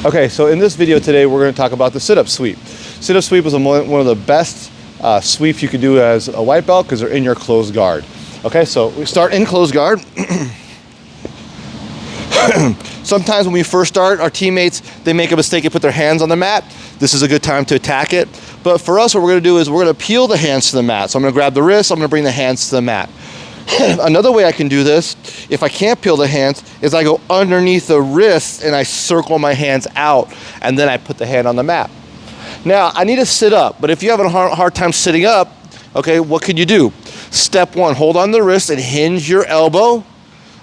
Okay, so in this video today, we're going to talk about the sit-up sweep. Sit-up sweep is one of the best sweeps you can do as a white belt because they're in your closed guard. Okay, so we start in closed guard. Sometimes when we first start, our teammates, they make a mistake and put their hands on the mat. This is a good time to attack it. But for us, what we're going to do is we're going to peel the hands to the mat. So I'm going to grab the wrist, I'm going to bring the hands to the mat. Another way I can do this, if I can't peel the hands, is I go underneath the wrist and I circle my hands out, and then I put the hand on the mat. Now, I need to sit up, but if you have a hard time sitting up, okay, what could you do? Step one, hold on the wrist and hinge your elbow.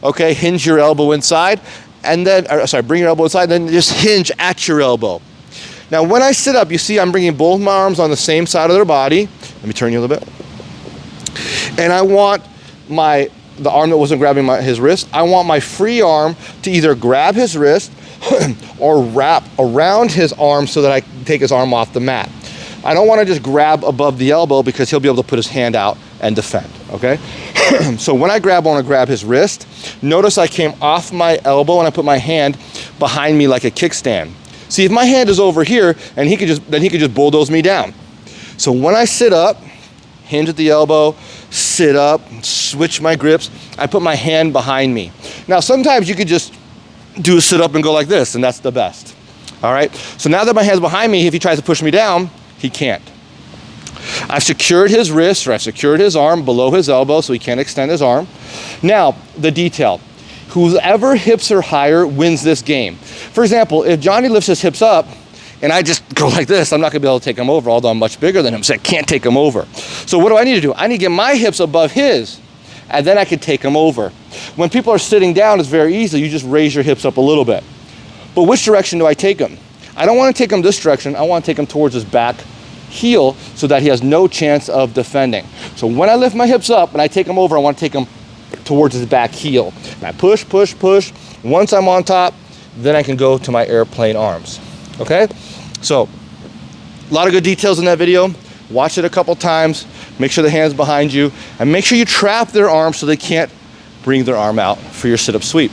Okay, hinge your elbow inside, and then, bring your elbow inside, and then just hinge at your elbow. Now, when I sit up, you see I'm bringing both my arms on the same side of their body. Let me turn you a little bit. And I want the arm that wasn't grabbing his wrist, I want my free arm to either grab his wrist or wrap around his arm so that I can take his arm off the mat. I don't want to just grab above the elbow because he'll be able to put his hand out and defend, okay? So when I want to grab his wrist, notice I came off my elbow and I put my hand behind me like a kickstand. See, if my hand is over here, and he could just bulldoze me down. So when I sit up, hinge at the elbow, sit up, switch my grips, I put my hand behind me. Now, sometimes you could just do a sit up and go like this, and that's the best. All right? So now that my hand's behind me, if he tries to push me down, he can't. I've secured his wrist, or I've secured his arm below his elbow so he can't extend his arm. Now, the detail. Whoever hips are higher wins this game. For example, if Johnny lifts his hips up, and I just go like this, I'm not gonna be able to take him over, although I'm much bigger than him, so I can't take him over. So what do I need to do? I need to get my hips above his, and then I can take him over. When people are sitting down, it's very easy. You just raise your hips up a little bit. But which direction do I take him? I don't wanna take him this direction, I wanna take him towards his back heel so that he has no chance of defending. So when I lift my hips up and I take him over, I wanna take him towards his back heel. And I push, push, push. Once I'm on top, then I can go to my airplane arms, okay? So, a lot of good details in that video. Watch it a couple times. Make sure the hand's behind you. And make sure you trap their arms so they can't bring their arm out for your sit-up sweep.